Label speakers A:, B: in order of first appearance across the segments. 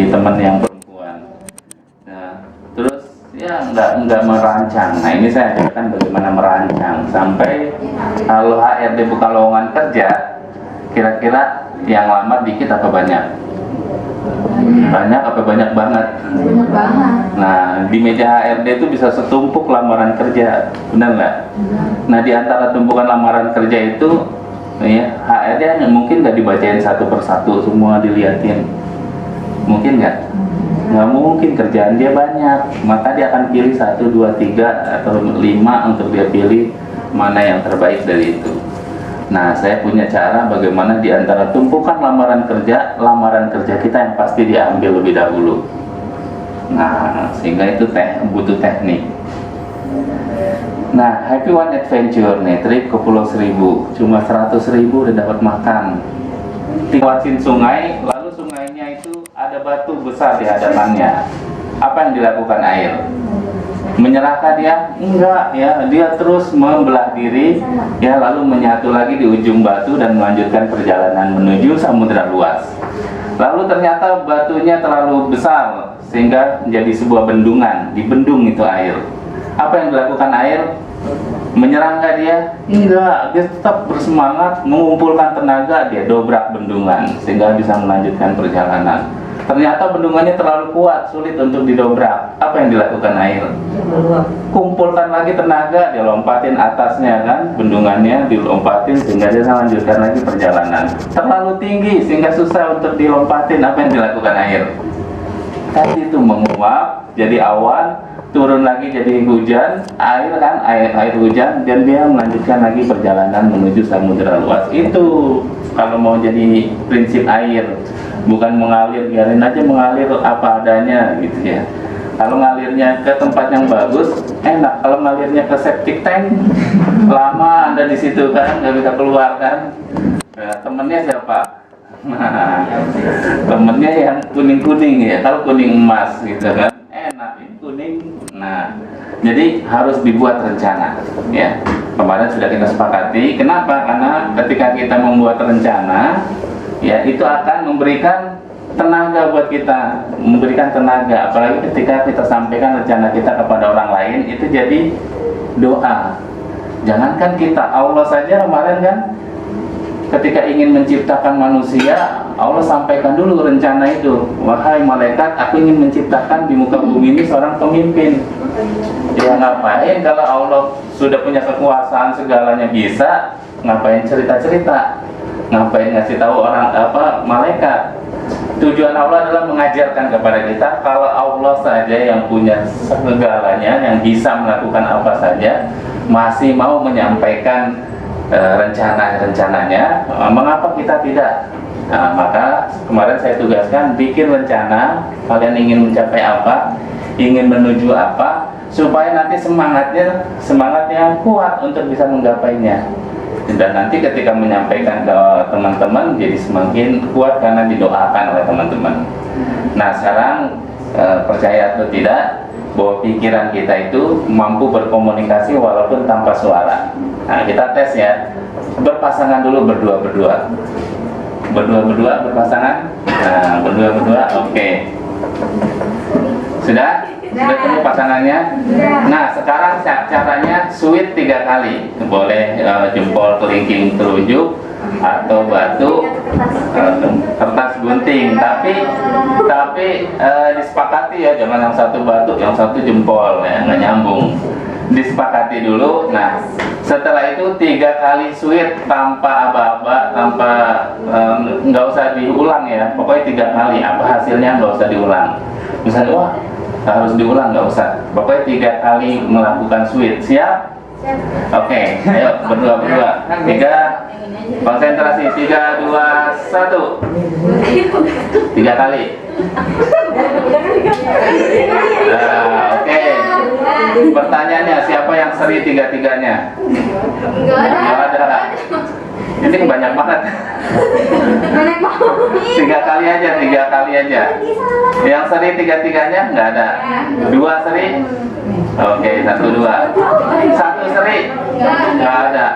A: teman yang perempuan. Nah, terus ya nggak merancang. Nah, ini saya ajarkan bagaimana merancang sampai kalau HRD buka lowongan kerja, kira-kira yang lamar dikit apa banyak? Banyak apa banyak banget?
B: Banyak banget.
A: Nah, di meja HRD itu bisa setumpuk lamaran kerja, benar nggak? Nah, di antara tumpukan lamaran kerja itu, ya, HRD mungkin nggak dibacain satu persatu, semua diliatin. Mungkin nggak? Nggak mungkin, kerjaan dia banyak. Maka dia akan pilih 1, 2, 3, atau 5 untuk dia pilih mana yang terbaik dari itu. Nah, saya punya cara bagaimana di antara tumpukan lamaran kerja kita yang pasti diambil lebih dahulu. Nah, sehingga itu butuh teknik. Nah, Happy One Adventure nih, trip ke Pulau Seribu, cuma 100.000 udah dapat makan. Lewatin sungai, lalu sungainya itu ada batu besar di hadapannya. Apa yang dilakukan air? Menyerahkah dia? Enggak, ya, dia terus membelah diri, ya, lalu menyatu lagi di ujung batu dan melanjutkan perjalanan menuju samudera luas. Lalu ternyata batunya terlalu besar sehingga menjadi sebuah bendungan, dibendung itu air. Apa yang dilakukan air? Menyerangkah dia? Enggak, dia tetap bersemangat mengumpulkan tenaga, dia dobrak bendungan sehingga bisa melanjutkan perjalanan. Ternyata bendungannya terlalu kuat, sulit untuk didobrak. Apa yang dilakukan air? Kumpulkan lagi tenaga, dia lompatin atasnya kan, bendungannya dilompatin sehingga dia melanjutkan lagi perjalanan. Terlalu tinggi sehingga susah untuk dilompatin. Apa yang dilakukan air? Tadi itu menguap jadi awan, turun lagi jadi hujan, air hujan, dan dia melanjutkan lagi perjalanan menuju samudera luas. Itu kalau mau jadi prinsip air, bukan mengalir, biarin aja mengalir apa adanya gitu ya. Kalau ngalirnya ke tempat yang bagus, enak. Kalau ngalirnya ke septic tank, lama Anda di situ kan, nggak bisa keluar kan. Nah, temennya siapa? Nah, temennya yang kuning-kuning ya. Kalau kuning emas gitu kan, enak. Ini kuning. Nah, jadi harus dibuat rencana ya. Kemarin sudah kita sepakati. Kenapa? Karena ketika kita membuat rencana, ya, itu akan memberikan tenaga buat kita, memberikan tenaga. Apalagi ketika kita sampaikan rencana kita kepada orang lain, itu jadi doa. Jangankan kita, Allah saja kemarin kan ketika ingin menciptakan manusia, Allah sampaikan dulu rencana itu. Wahai malaikat, aku ingin menciptakan di muka bumi ini seorang pemimpin. Ya ngapain kalau Allah sudah punya kekuasaan, segalanya bisa, ngapain cerita-cerita? Ngapain ngasih tahu orang malaikat? Tujuan Allah adalah mengajarkan kepada kita kalau Allah saja yang punya segalanya, yang bisa melakukan apa saja, masih mau menyampaikan rencananya, mengapa kita tidak? Nah, maka kemarin saya tugaskan bikin rencana, kalian ingin mencapai apa, ingin menuju apa, supaya nanti semangatnya kuat untuk bisa menggapainya. Dan nanti ketika menyampaikan ke teman-teman jadi semakin kuat karena didoakan oleh teman-teman. Nah, sekarang percaya atau tidak bahwa pikiran kita itu mampu berkomunikasi walaupun tanpa suara. Nah, kita tes ya. Berpasangan dulu berdua-berdua. Berdua-berdua berpasangan. Nah, berdua-berdua, oke. Sudah? Sudah ketemu pasangannya? Nah, sekarang caranya sweet 3 kali. Boleh jempol kelingking telunjuk atau batu kertas gunting. Tapi disepakati ya, jangan yang satu batu, yang satu jempol ya, nggak nyambung. Disepakati dulu. Nah, setelah itu 3 kali sweet tanpa aba-aba, tanpa nggak usah diulang ya. Pokoknya 3 kali. Apa hasilnya nggak usah diulang. Misalnya, wah, harus diulang, nggak usah. Pokoknya 3 kali melakukan sweet. Siap? Oke, ayo berdua. 3, konsentrasi. 3, 2, 1. 3 kali. Nah, oke. Pertanyaannya, siapa yang seri 3-3-nya? Nggak ada. Ini banyak banget. 3 kali aja. Yang seri 3-3-nya nggak ada. 2 seri. Oke, 1, 2. 1 seri nggak ada.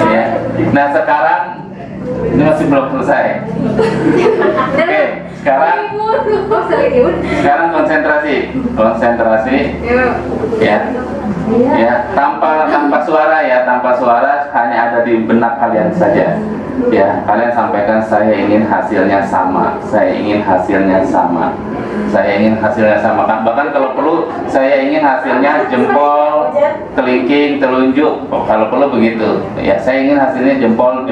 A: Ya. Nah, sekarang Ini masih belum selesai. Oke, sekarang konsentrasi. Ya. Ya, tanpa suara ya, tanpa suara, hanya ada di benak kalian saja. Ya, kalian sampaikan saya ingin hasilnya sama. Saya ingin hasilnya sama. Saya ingin hasilnya sama. Bahkan kalau perlu saya ingin hasilnya jempol, kelingking, telunjuk. Kalau perlu begitu. Ya, saya ingin hasilnya jempol,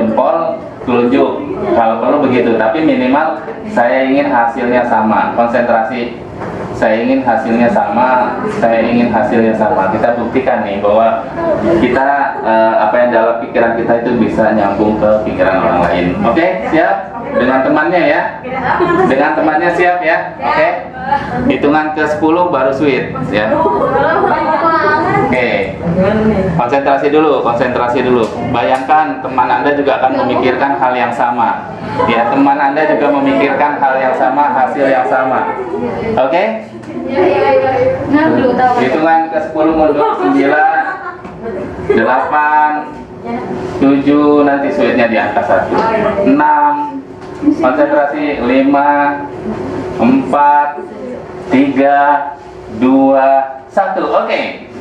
A: telunjuk. Kalau perlu begitu. Tapi minimal saya ingin hasilnya sama. Konsentrasi. Saya ingin hasilnya sama. Saya ingin hasilnya sama. Kita buktikan nih bahwa kita apa yang dalam pikiran kita itu bisa nyambung ke pikiran orang lain. Oke, siap? Dengan temannya ya. Dengan temannya siap ya. Oke. Hitungan ke 10 baru sweet ya. Oke. Konsentrasi dulu. Bayangkan teman Anda juga akan memikirkan hal yang sama. Ya, teman Anda juga memikirkan hal yang sama, hasil yang sama. Oke? Hitungan ke 10 mundur. 9, 8, 7, nanti sweetnya di angka 1. 6, konsentrasi. 5, 4, 3, 2, 1. Oke.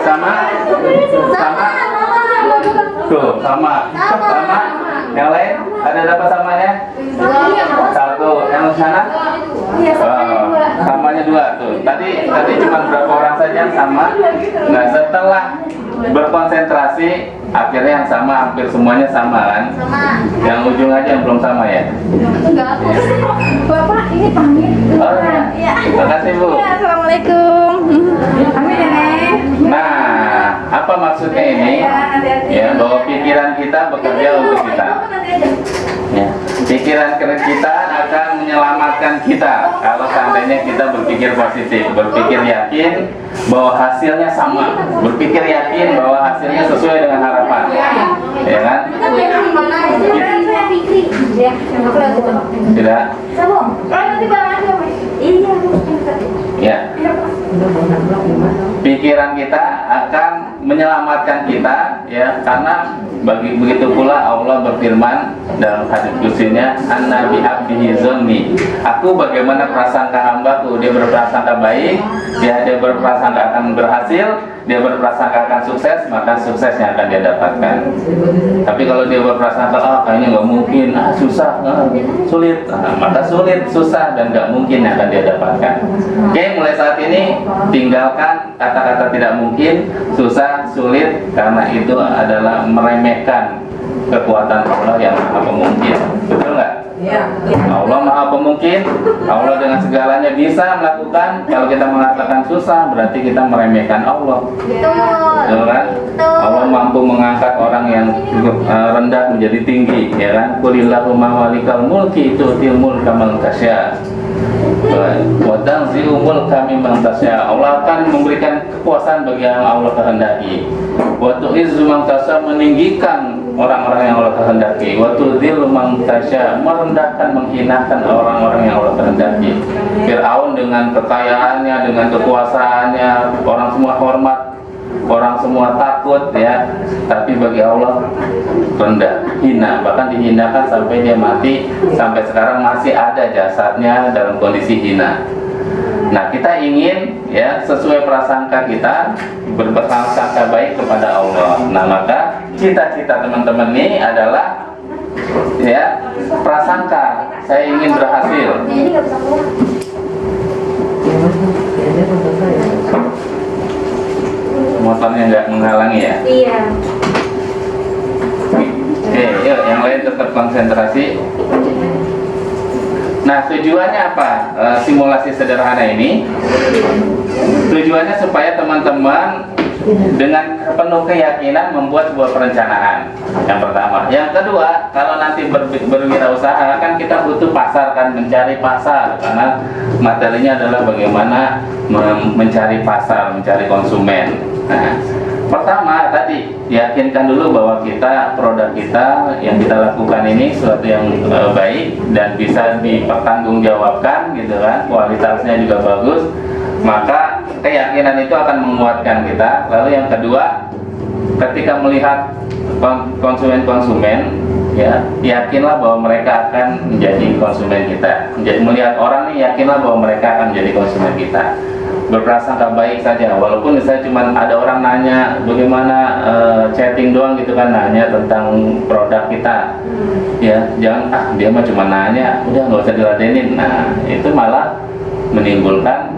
A: Sama. Tuh, sama. Yang lain ada dapat samanya? 1. Yang sana? Samanya 2 tuh. Tadi cuma berapa orang saja yang sama. Nah, setelah berkonsentrasi akhirnya yang sama, hampir semuanya sama kan? Sama. Yang ujung aja yang belum sama ya?
B: Enggak. Bapak ini pamit.
A: Oh iya. Terima kasih Bu.
B: Ya, assalamualaikum. Amin ya Nek.
A: Nah, apa maksudnya ini? Ya, bahwa pikiran kita bekerja untuk kita. Ya, pikiran kita akan menyelamatkan kita kalau seandainya kita berpikir positif, berpikir yakin bahwa hasilnya sama, berpikir yakin bahwa hasilnya sesuai dengan harapan, ya kan? Tidak? Ya. Pikiran kita akan menyelamatkan kita, ya, karena begitu pula Allah berfirman dalam hadis qudsinya, "Anna bi abdihi dzanni." Aku bagaimana prasangka hambaku, dia berprasangka baik, dia berprasangka akan berhasil, dia berprasangka akan sukses, maka suksesnya akan dia dapatkan. Tapi kalau dia berprasangka kayaknya nggak mungkin, susah, sulit, maka sulit, susah dan nggak mungkin yang akan dia dapatkan. Oke, mulai saat ini tinggalkan kata-kata tidak mungkin, susah, sulit, karena itu adalah meremehkan kekuatan Allah yang Maha Pemungkin. Betul nggak?
B: Iya.
A: Allah Maha Pemungkin, Allah dengan segalanya bisa melakukan. Kalau kita mengatakan susah, berarti kita meremehkan Allah. Betul kan? Allah mampu mengangkat orang yang rendah menjadi tinggi, ya kan? Qulillahumma malikal mulki tu'til mulka man tasya. Wa tanzi'u mulka mimman tasya. Allah akan memberikan kekuasaan bagi yang Allah kehendaki. Wa tu'izzu man tasya, meninggikan orang-orang yang Allah kehendaki. Wa tudhillu man tasya, merendahkan, menghinakan orang-orang yang Allah kehendaki. Fir'aun dengan kekayaannya, dengan kekuasaannya, orang semua hormat, orang semua takut, ya, tapi bagi Allah rendah, hina, bahkan dihinakan sampai dia mati. Sampai sekarang masih ada jasadnya dalam kondisi hina. Nah, kita ingin, ya, sesuai prasangka kita, berprasangka baik kepada Allah. Nah, maka cita-cita teman-teman ini adalah, ya, prasangka. Saya ingin berhasil. Motornya nggak menghalangi ya?
B: Iya.
A: Oke, yuk yang lain tetap konsentrasi. Nah, tujuannya apa? Simulasi sederhana ini tujuannya supaya teman-teman dengan penuh keyakinan membuat sebuah perencanaan. Yang pertama. Yang kedua, kalau nanti berwirausaha kan kita butuh pasar, kan, mencari pasar, karena materinya adalah bagaimana mencari pasar, mencari konsumen. Nah, pertama tadi yakinkan dulu bahwa produk kita yang kita lakukan ini sesuatu yang baik dan bisa dipertanggungjawabkan, gitu kan, kualitasnya juga bagus. Maka keyakinan keyakinan itu akan menguatkan kita. Lalu yang kedua, ketika melihat konsumen-konsumen, ya, yakinlah bahwa mereka akan menjadi konsumen kita. Jadi melihat orang nih, yakinlah bahwa mereka akan menjadi konsumen kita. Berprasangka baik saja, walaupun misalnya cuma ada orang nanya bagaimana, chatting doang gitu kan, nanya tentang produk kita, ya jangan dia mah cuma nanya, udah nggak usah diladenin. Nah itu malah menimbulkan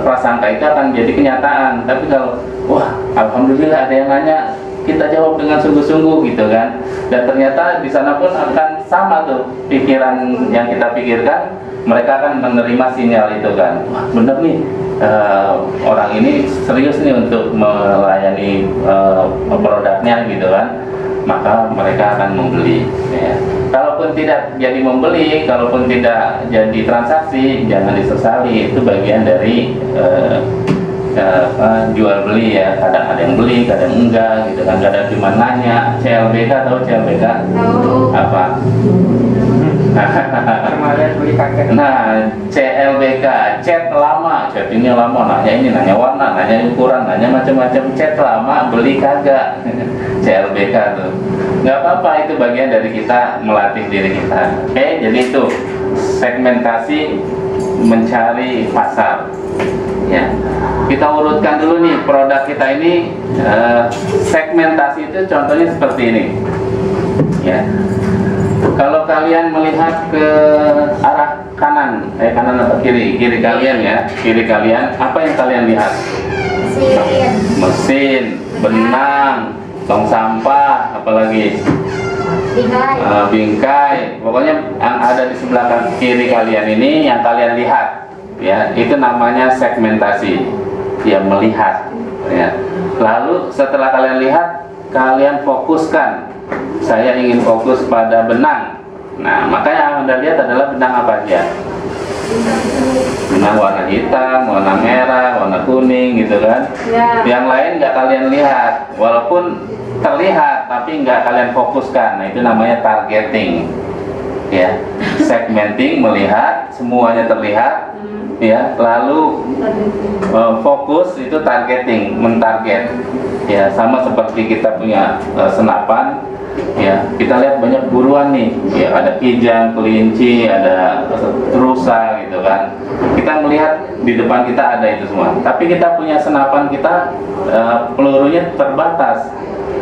A: prasangka itu akan jadi kenyataan. Tapi kalau wah alhamdulillah ada yang nanya, kita jawab dengan sungguh-sungguh gitu kan, dan ternyata di sana pun akan sama tuh pikiran yang kita pikirkan, mereka akan menerima sinyal itu kan, wah bener nih, orang ini serius nih untuk melayani produknya gitu kan, maka mereka akan membeli, ya. Kalaupun tidak jadi membeli, kalaupun tidak jadi transaksi, jangan disesali, itu bagian dari jual beli ya. Kadang ada yang beli, kadang enggak gitu kan, kadang cuma nanya. CLBK, tahu CLBK?
B: Tahu.
A: Apa? Nah, CLBK, chat lama, chattingnya lama, nanya ini, nanya warna, nanya ukuran, nanya macam-macam, chat lama, beli kagak. CLBK tuh, nggak apa-apa, itu bagian dari kita melatih diri kita. Oke, jadi itu segmentasi mencari pasar. Ya, kita urutkan dulu nih produk kita ini. Segmentasi itu contohnya seperti ini. Ya. Kalau kalian melihat ke arah kanan, kanan atau kiri? Kiri kalian ya, kiri kalian. Apa yang kalian lihat? Mesin, benang, tong sampah, apalagi bingkai. Pokoknya yang ada di sebelah kiri kalian ini yang kalian lihat, ya, itu namanya segmentasi. Ya, melihat. Ya. Lalu setelah kalian lihat, kalian fokuskan. Saya ingin fokus pada benang. Nah, makanya yang Anda lihat adalah benang apa aja? Benang warna hitam, warna merah, warna kuning gitu kan.
B: Ya.
A: Yang lain nggak kalian lihat, walaupun terlihat tapi nggak kalian fokuskan. Nah, itu namanya targeting. Ya, segmenting, melihat semuanya terlihat, ya, lalu fokus itu targeting, mentarget. Ya, sama seperti kita punya senapan. Ya, kita lihat banyak buruan nih, ya, ada kijang, kelinci, ada rusa gitu kan. Kita melihat di depan kita ada itu semua, tapi kita punya senapan, kita pelurunya terbatas,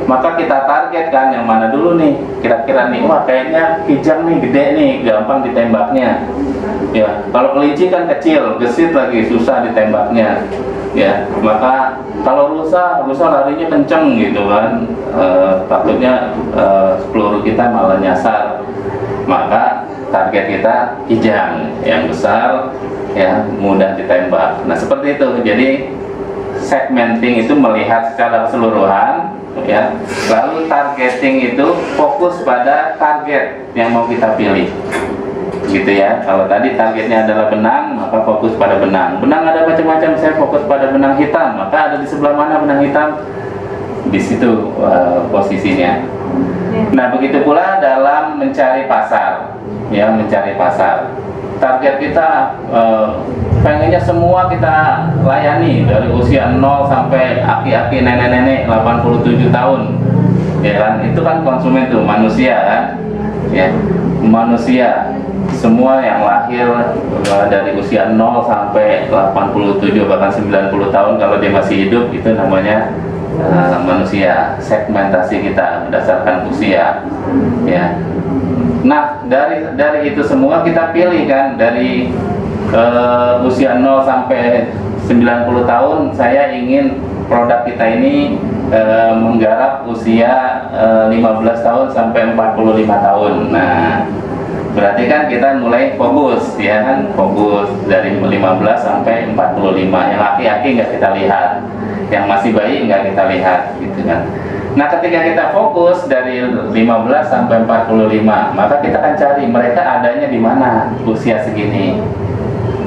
A: maka kita target kan yang mana dulu nih, kira-kira nih, wah kayaknya kijang nih gede nih, gampang ditembaknya. Ya, kalau kelinci kan kecil, gesit lagi, susah ditembaknya. Ya, maka kalau rusa larinya kenceng gitu kan, takutnya peluru kita malah nyasar. Maka target kita kijang, yang besar, ya, mudah ditembak. Nah seperti itu. Jadi segmenting itu melihat secara keseluruhan, ya. Lalu targeting itu fokus pada target yang mau kita pilih. Gitu ya. Kalau tadi targetnya adalah benang, maka fokus pada benang. Benang ada macam-macam, saya fokus pada benang hitam, maka ada di sebelah mana benang hitam? Di situ posisinya. Nah, begitu pula dalam mencari pasar. Ya, mencari pasar. Target kita pengennya semua kita layani dari usia 0 sampai aki-aki nenek-nenek 87 tahun. Ya kan? Itu kan konsumen tuh, manusia kan? Ya, manusia. Semua yang lahir dari usia 0 sampai 87 bahkan 90 tahun kalau dia masih hidup, itu namanya manusia. Segmentasi kita berdasarkan usia, ya. Nah, dari itu semua kita pilih kan, dari usia 0 sampai 90 tahun saya ingin produk kita ini menggarap usia 15 tahun sampai 45 tahun. Nah, berarti kan kita mulai fokus, ya kan, fokus dari 15 sampai 45. Yang laki-laki nggak kita lihat, yang masih bayi nggak kita lihat, gitu kan. Nah, ketika kita fokus dari 15 sampai 45, maka kita akan cari mereka adanya di mana usia segini.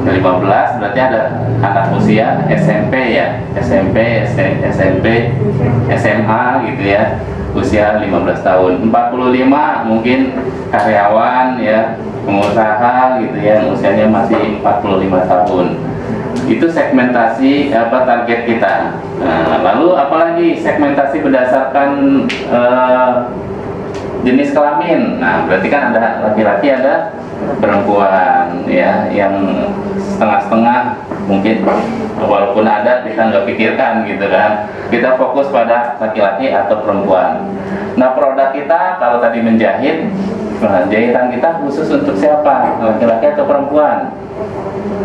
A: 15 berarti ada anak usia SMP ya, SMP, SMA gitu ya, usia 15 tahun. 45 mungkin karyawan ya, pengusaha gitu ya, usianya masih 45 tahun. Itu segmentasi target kita. Nah, lalu apalagi segmentasi berdasarkan jenis kelamin. Nah, berarti kan ada laki-laki, ada perempuan, ya, yang setengah-setengah mungkin, walaupun ada kita nggak pikirkan gitu kan. Kita fokus pada laki-laki atau perempuan. Nah, produk kita kalau tadi menjahit, jahitan kita khusus untuk siapa? Laki-laki atau perempuan?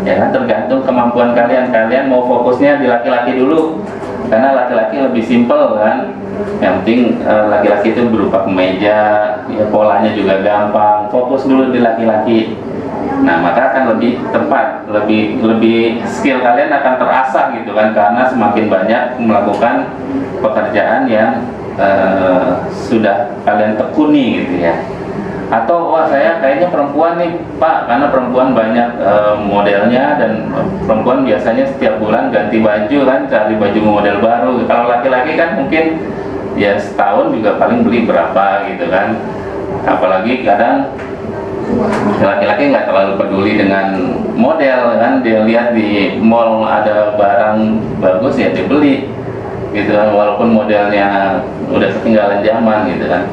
A: Ya kan, tergantung kemampuan kalian. Kalian mau fokusnya di laki-laki dulu, karena laki-laki lebih simpel kan. Yang penting laki-laki itu berupa kemeja, ya, polanya juga gampang. Fokus dulu di laki-laki. Nah, maka akan lebih tepat, lebih skill kalian akan terasah gitu kan, karena semakin banyak melakukan pekerjaan yang sudah kalian tekuni gitu ya. Atau wah, saya kayaknya perempuan nih Pak, karena perempuan banyak modelnya, dan perempuan biasanya setiap bulan ganti baju kan, cari baju model baru. Kalau laki-laki kan mungkin ya setahun juga paling beli berapa gitu kan. Apalagi kadang laki-laki nggak terlalu peduli dengan model kan, dia lihat di mall ada barang bagus ya dia beli gitu kan, walaupun modelnya udah ketinggalan zaman gitu kan.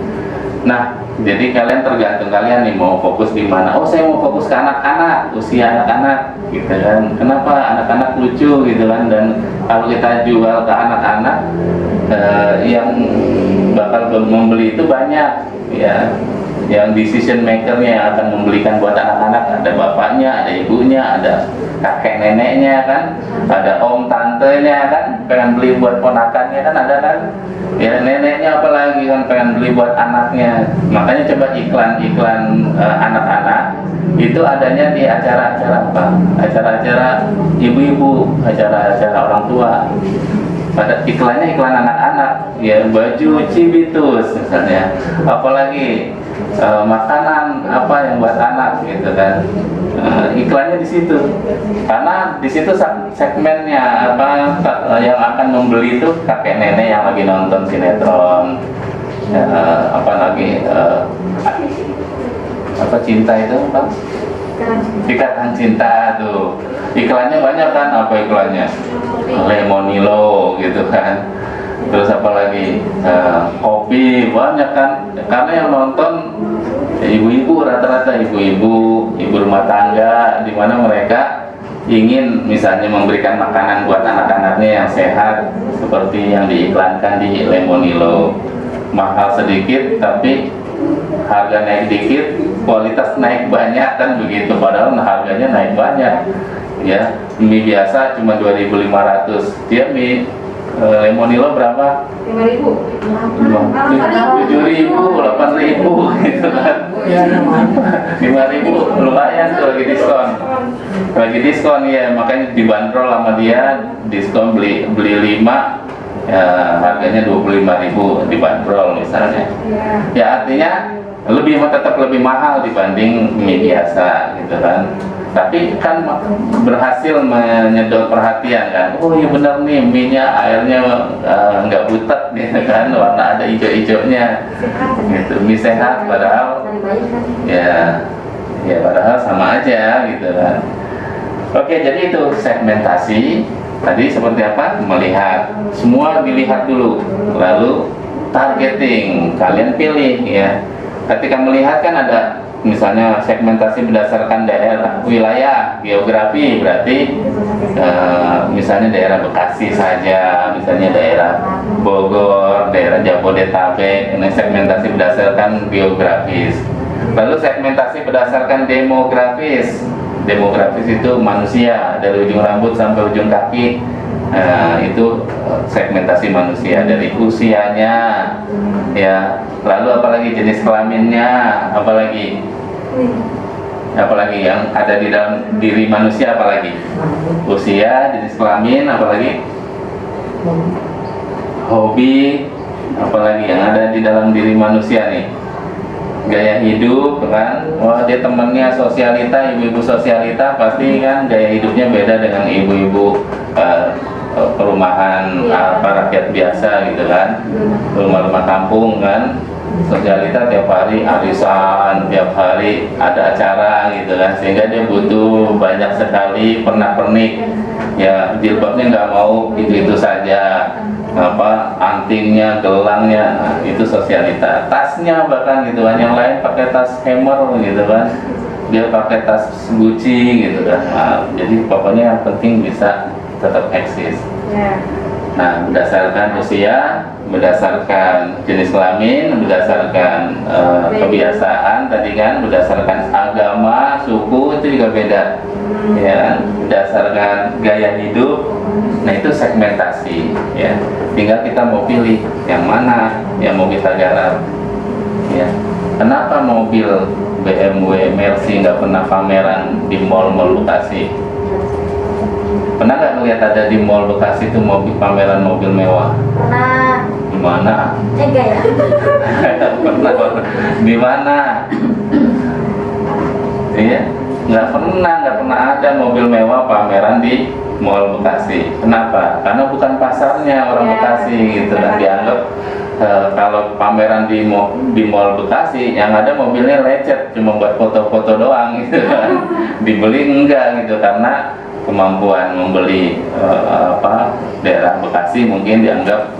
A: Nah, jadi kalian tergantung kalian nih mau fokus di mana. Oh, saya mau fokus ke anak-anak, usia anak-anak gitu kan. Kenapa? Anak-anak lucu gitu kan. Dan kalau kita jual ke anak-anak, yang bakal membeli itu banyak ya. Yang decision makernya yang akan membelikan buat anak-anak, ada bapaknya, ada ibunya, ada kakek neneknya kan, ada om tantenya kan, pengen beli buat ponakannya kan, ada kan, ya neneknya apalagi kan pengen beli buat anaknya. Makanya coba iklan-iklan anak-anak itu adanya di acara-acara apa? Acara-acara ibu-ibu, acara-acara orang tua. Pada iklannya iklan anak-anak, ya baju Cibitus misalnya, apalagi makanan apa yang buat anak gitu kan, iklannya di situ, karena di situ segmennya apa yang akan membeli itu kakek nenek yang lagi nonton sinetron, apa lagi apa cinta itu apa? Ikatan Cinta tuh, iklannya banyak kan, apa iklannya? Lemonilo gitu kan. Terus apa lagi, kopi banyak kan, karena yang nonton ibu-ibu, rata-rata ibu-ibu, ibu rumah tangga, di mana mereka ingin misalnya memberikan makanan buat anak-anaknya yang sehat seperti yang diiklankan di Lemonilo. Mahal sedikit tapi harga naik dikit, kualitas naik banyak kan begitu, padahal harganya naik banyak ya. Mie biasa cuma 2.500, dia mie Lemonilo berapa?
B: 5.000,
A: 7.000, 8.000 gitu kan. 5.000 lumayan tuh, lagi diskon ya, makanya dibanderol sama dia, diskon beli 5 ya, harganya 25.000 dibanderol misalnya. Ya artinya tetap lebih mahal dibanding mie biasa gitu kan. Tapi kan berhasil menyedot perhatian kan. Oh iya benar nih, mie-nya airnya nggak butek gitu kan, warna ada hijau-hijaunya gitu. Mie sehat padahal ya padahal sama aja gitu kan. Oke, jadi itu segmentasi. Tadi seperti apa? Melihat, semua dilihat dulu, lalu targeting, kalian pilih ya. Ketika melihat kan ada misalnya segmentasi berdasarkan daerah, wilayah, geografi, berarti misalnya daerah Bekasi saja, misalnya daerah Bogor, daerah Jabodetabek, ini segmentasi berdasarkan geografis. Lalu segmentasi berdasarkan demografis. Demografis itu manusia dari ujung rambut sampai ujung kaki, itu segmentasi manusia dari usianya ya. Lalu apalagi jenis kelaminnya, apalagi yang ada di dalam diri manusia, apalagi usia, jenis kelamin, apalagi hobi, apalagi yang ada di dalam diri manusia nih. Gaya hidup kan, wah dia temennya sosialita, ibu-ibu sosialita, pasti kan gaya hidupnya beda dengan ibu-ibu perumahan rakyat biasa gitu kan, rumah-rumah kampung kan. Sosialita tiap hari arisan, tiap hari ada acara gitu kan, sehingga dia butuh banyak sekali pernak-pernik Ya, jilbabnya nggak mau itu saja, apa antingnya, gelangnya, nah, itu sosialita. Tasnya bahkan gitu kan, yang lain pakai tas Hammer gitu kan, dia pakai tas Gucci gitu kan. Nah, jadi pokoknya yang penting bisa tetap eksis.
B: Ya.
A: Nah, berdasarkan usia, berdasarkan jenis kelamin, berdasarkan kebiasaan tadi kan, berdasarkan agama, suku itu juga beda, ya kan? Berdasarkan gaya hidup. Nah, itu segmentasi, ya. Tinggal kita mau pilih yang mana yang mau kita garap, ya. Kenapa mobil BMW Mercy nggak pernah pameran di mall-mall Bekasi? Pernah nggak ngeliat ada di mall Bekasi itu mobil pameran mobil mewah?
B: Nah,
A: Di mana?
B: enggak ya?
A: Pernah? Di mana? Iya, nggak pernah ada mobil mewah pameran di mall Bekasi. Kenapa? Karena bukan pasarnya orang
B: Ya,
A: Bekasi gitu kan. Dianggap kalau pameran di mall Bekasi yang ada mobilnya lecet, cuma buat foto-foto doang gitu kan. Dibeli enggak gitu karena kemampuan membeli daerah Bekasi mungkin dianggap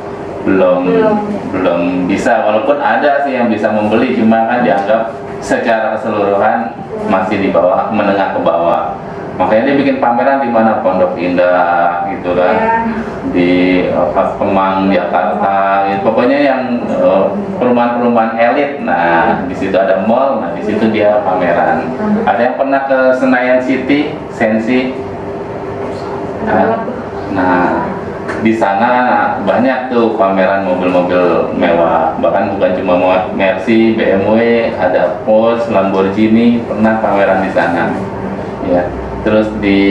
A: belum bisa, walaupun ada sih yang bisa membeli, cuma kan dianggap secara keseluruhan masih di bawah, menengah ke bawah. Makanya dia bikin pameran di mana, Pondok Indah gitu kan, di Kemang Jakarta, gitu. Pokoknya yang perumahan-perumahan elit. Nah, di situ ada mall, nah di situ dia pameran. Ada yang pernah ke Senayan City, Sensi? Nah, di sana banyak tuh pameran mobil-mobil mewah, bahkan bukan cuma Mercy, BMW, ada Porsche, Lamborghini, pernah pameran di sana. Ya, terus di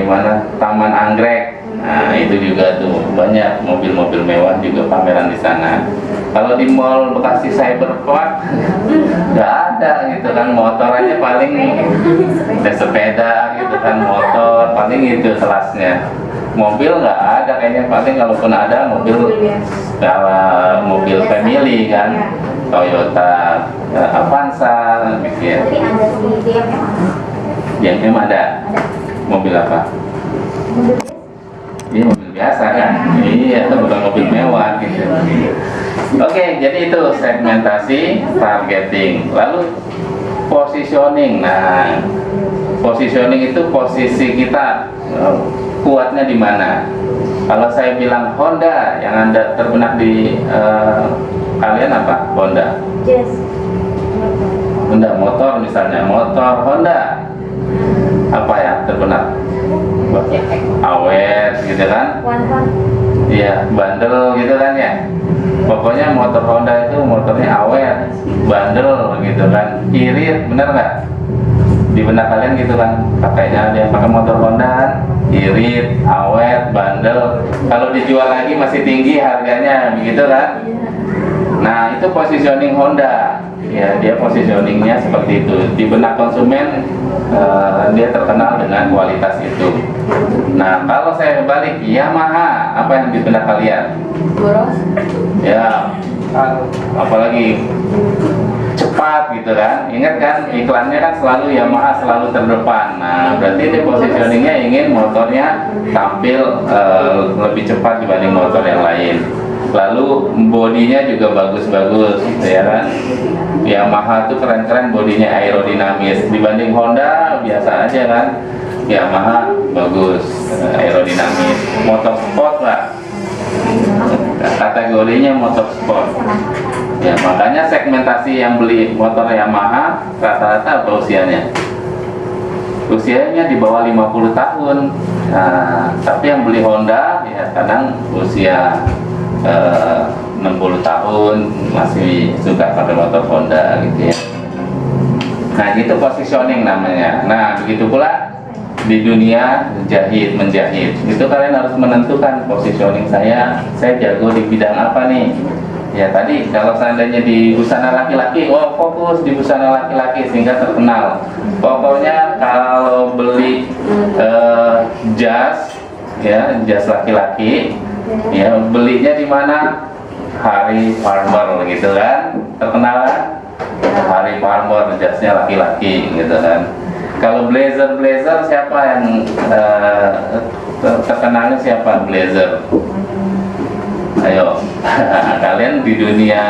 A: mana, Taman Anggrek, nah itu juga tuh banyak mobil-mobil mewah juga pameran di sana. Kalau di mall Bekasi Cyberpark nggak ada gitu kan, motor aja paling ada sepeda gitu kan, motor paling itu kelasnya. Mobil nggak ada kayaknya, paling kalaupun ada mobil mobil family kan, Toyota Avanza gitu ya.
B: Tapi ada di DMM.
A: DMM ada. Mobil apa? Iya, mobil biasa kan? Iya, itu bukan mobil mewah gitu. Oke, jadi itu segmentasi, targeting. Lalu positioning. Nah, positioning itu posisi kita kuatnya di mana? Kalau saya bilang Honda, yang Anda terbenak di kalian apa? Honda.
B: Yes.
A: Honda motor misalnya, motor Honda. Apa ya terbenak? Awet gitu kan?
B: One.
A: Iya, bandel gitu kan ya. Pokoknya motor Honda itu motornya awet, bandel gitu kan, irit, bener nggak? Di benak kalian gitu kan, pakainya ada yang pakai motor Honda, irit, awet, bandel. Kalau dijual lagi masih tinggi harganya, begitu kan? Nah, itu positioning Honda. Ya, dia positioningnya seperti itu. Di benak konsumen, dia terkenal dengan kualitas itu. Nah, kalau saya balik, Yamaha, apa yang di benak kalian?
B: Boros.
A: Ya, apalagi cepat gitu kan. Ingat kan, iklannya kan selalu Yamaha selalu terdepan. Nah, berarti dia positioningnya ingin motornya tampil lebih cepat dibanding motor yang lain. Lalu bodinya juga bagus-bagus gitu ya kan. Yamaha tuh keren-keren, bodinya aerodinamis. Dibanding Honda biasa aja kan, Yamaha bagus, aerodinamis. Motor sport lah, kategorinya motor sport. Ya, makanya segmentasi yang beli motor Yamaha rata-rata apa usianya? Usianya di bawah 50 tahun. Nah, tapi yang beli Honda ya kadang usia 60 tahun masih suka pakai motor Honda gitu ya. Nah, itu positioning namanya. Nah, begitu pula di dunia menjahit. Itu kalian harus menentukan positioning saya jago di bidang apa nih. Ya, tadi kalau seandainya di busana laki-laki, fokus di busana laki-laki sehingga terkenal. Pokoknya kalau beli jas, ya, jas laki-laki, ya, belinya di mana? Harry Farmer gitu kan, terkenal kan? Harry Farmer, jasnya laki-laki gitu kan. Kalau blazer siapa yang terkenalnya siapa? Blazer. Ayo, kalian di dunia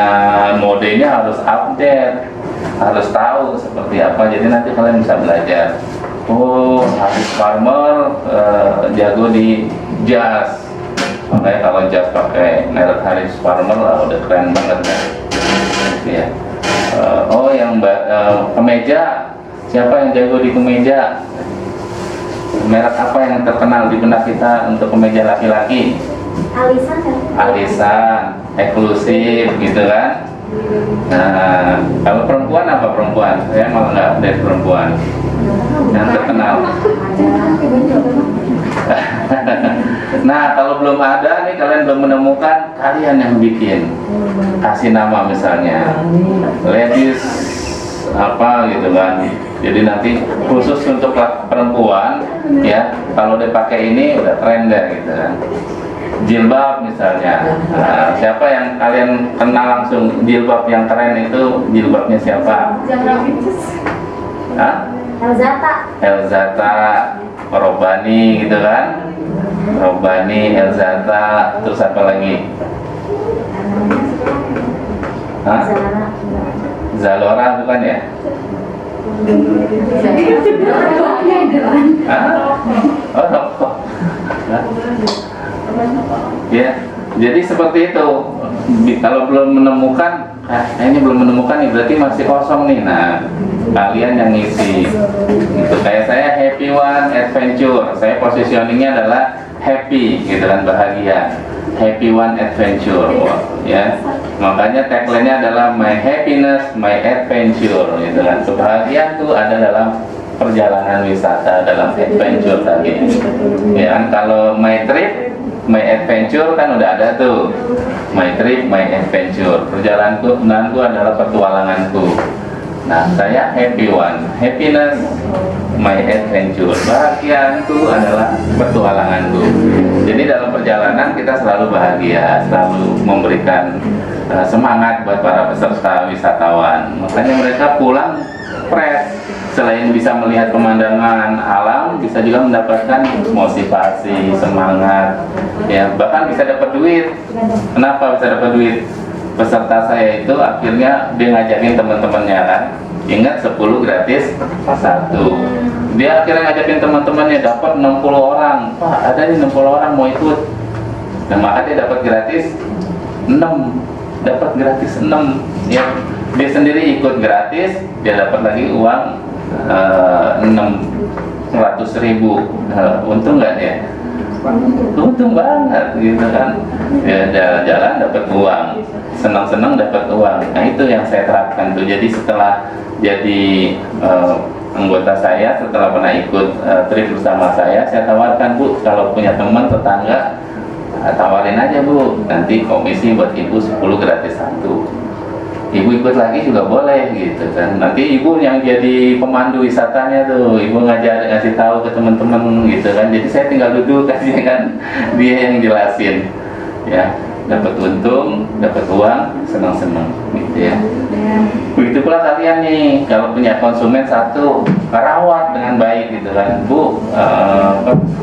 A: modenya harus update, harus tahu seperti apa. Jadi nanti kalian bisa belajar. Oh, Harris Farmer jago di jas. Makanya kalau jas pakai merek Harris Farmer lah udah keren banget kan. Ya. Oh, yang kemeja, siapa yang jago di kemeja? Merek apa yang terkenal di benak kita untuk kemeja laki-laki?
B: Alisan kan?
A: Alisan, eksklusif gitu kan. Nah, kalau perempuan apa perempuan? Saya malah nggak update perempuan yang terkenal. Nah, kalau belum ada nih, kalian belum menemukan, kalian yang bikin. Kasih nama misalnya ladies apa gitu kan. Jadi nanti khusus untuk perempuan ya, kalau dia pakai ini udah keren deh gitu kan. Jilbab misalnya. Nah, siapa yang kalian kenal langsung jilbab yang keren itu, jilbabnya siapa? Hah? Elzata, Robani gitu kan. Robani, Elzata, terus apa lagi? Hah? Zalora bukan ya? Hah? Oh, rokok. Ya, jadi seperti itu. Kalau belum menemukan, ini belum menemukan nih, berarti masih kosong nih. Nah, kalian yang ngisi. Gitu. Kayak saya Happy One Adventure. Saya positioningnya adalah happy, gitu kan, bahagia. Happy One Adventure, ya. Makanya tagline-nya adalah My Happiness, My Adventure, gitu kan. Kebahagiaan itu ada dalam perjalanan wisata, dalam adventure tadi. Ya kan, kalau My Trip, My Adventure kan udah ada tuh. My Trip, My Adventure. Perjalananku adalah petualanganku. Nah, saya Happy One, Happiness, My Adventure. Bahagiaanku adalah petualanganku. Jadi dalam perjalanan kita selalu bahagia, selalu memberikan semangat buat para peserta wisatawan. Makanya mereka pulang fresh. Selain bisa melihat pemandangan alam, bisa juga mendapatkan motivasi, semangat, ya, bahkan bisa dapat duit. Kenapa bisa dapat duit? Peserta saya itu akhirnya dia ngajakin teman-temannya kan, ingat 10 gratis 1. Dia akhirnya ngajakin teman-temannya, dapat 60 orang. Pak, ada nih 60 orang mau ikut. Nah, maka dia dapat gratis 6. Dapat gratis 6. Ya, dia sendiri ikut gratis, dia dapat lagi uang 600.000. Untung nggak dia? Untung banget gitu kan. Ya, jalan-jalan dapat uang, senang-senang dapat uang. Nah, itu yang saya terapkan tuh. Jadi setelah jadi anggota saya, setelah pernah ikut trip bersama saya tawarkan, Bu, kalau punya teman tetangga, tawarin aja Bu, nanti komisi buat ibu 10 gratis 1. Ibu ikut lagi juga boleh gitu kan. Nanti ibu yang jadi pemandu wisatanya tuh, ibu ngasih tahu ke teman-teman gitu kan. Jadi saya tinggal duduk aja kan, dia yang jelasin. Ya, dapat untung, dapat uang, senang-senang gitu ya. Begitu pula kalian nih, kalau punya konsumen satu, rawat dengan baik gitu kan. Bu,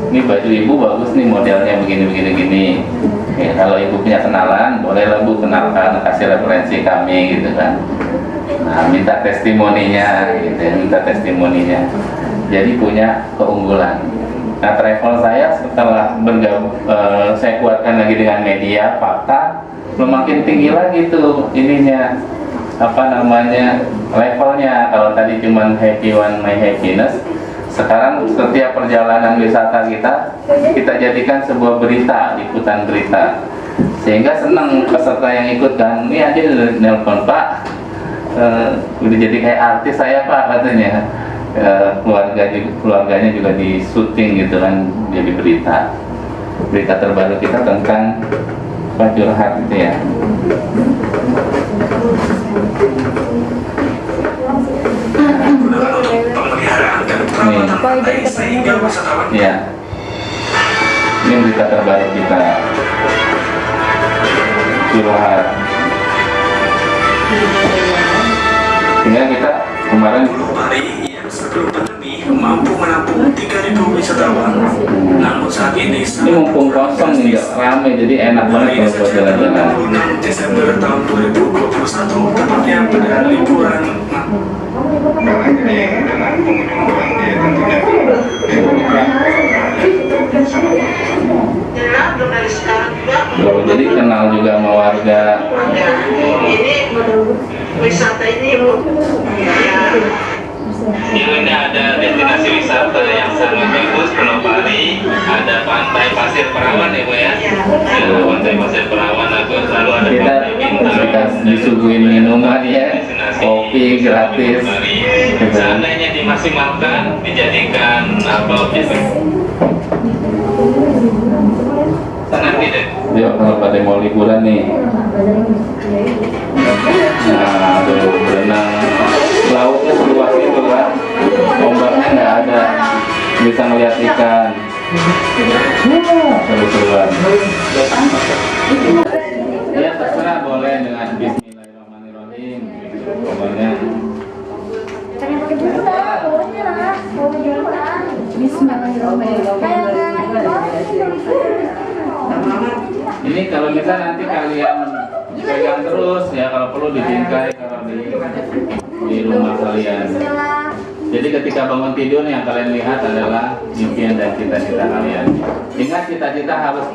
A: ini baju ibu bagus nih, modelnya begini. Ya, kalau ibu punya kenalan, bolehlah Bu kenalkan, kasih referensi kami gitu kan. Nah, minta testimoninya gitu ya, minta testimoninya. Jadi punya keunggulan. Nah, travel saya setelah bergabung, saya kuatkan lagi dengan media, fakta, makin tinggi lagi tuh ininya, apa namanya, levelnya. Kalau tadi cuman Happy One, My Happiness, sekarang setiap perjalanan wisata kita jadikan sebuah berita, liputan berita, sehingga senang peserta yang ikut kan. Ini aja nelpon, Pak, udah jadi kayak artis saya Pak katanya. Keluarganya juga di syuting gitu kan, jadi berita terbaru kita tentang Pak Curhat gitu ya. Iya, ini berita terbaru kita, Curhat. Sehingga kita kemarin
C: mampu menampung 3.000 wisatawan. Namun saat ini
A: Ini mumpung kosong nih, nggak rame, jadi enak banget kalau buat jalan-jalan.
C: 26 Desember tahun 2021, tepatnya pada liburan.
D: Jadi dengan pengunjung Belanda tentunya
A: Tuh, jadi kenal juga sama warga.
E: Ini wisata ini
A: Ini ada destinasi wisata yang sangat bagus, Pulau Pari, ada pantai Pasir Perawan ya Bu ya. Ada pantai Pasir Perawan, lalu ada pantai Bintang, disuguhin minuman ya, kopi gratis. Seandainya dimaksimalkan, dijadikan apa objek nanti deh. Yuk kalau pada mau liburan nih. Nah, tuh berenang, lautnya seluas itu kan, ombaknya nggak ada, bisa ngeliat ikan. Seru-seruan. Ya terserah, boleh dengan Bismillahirrahmanirrahim. Pokoknya. Ini kalau bisa nanti kalian pegang terus ya, kalau perlu dibingkai kalau di rumah kalian. Jadi ketika bangun tidur yang kalian lihat adalah impian dan cita-cita kalian. Ingat, cita-cita harus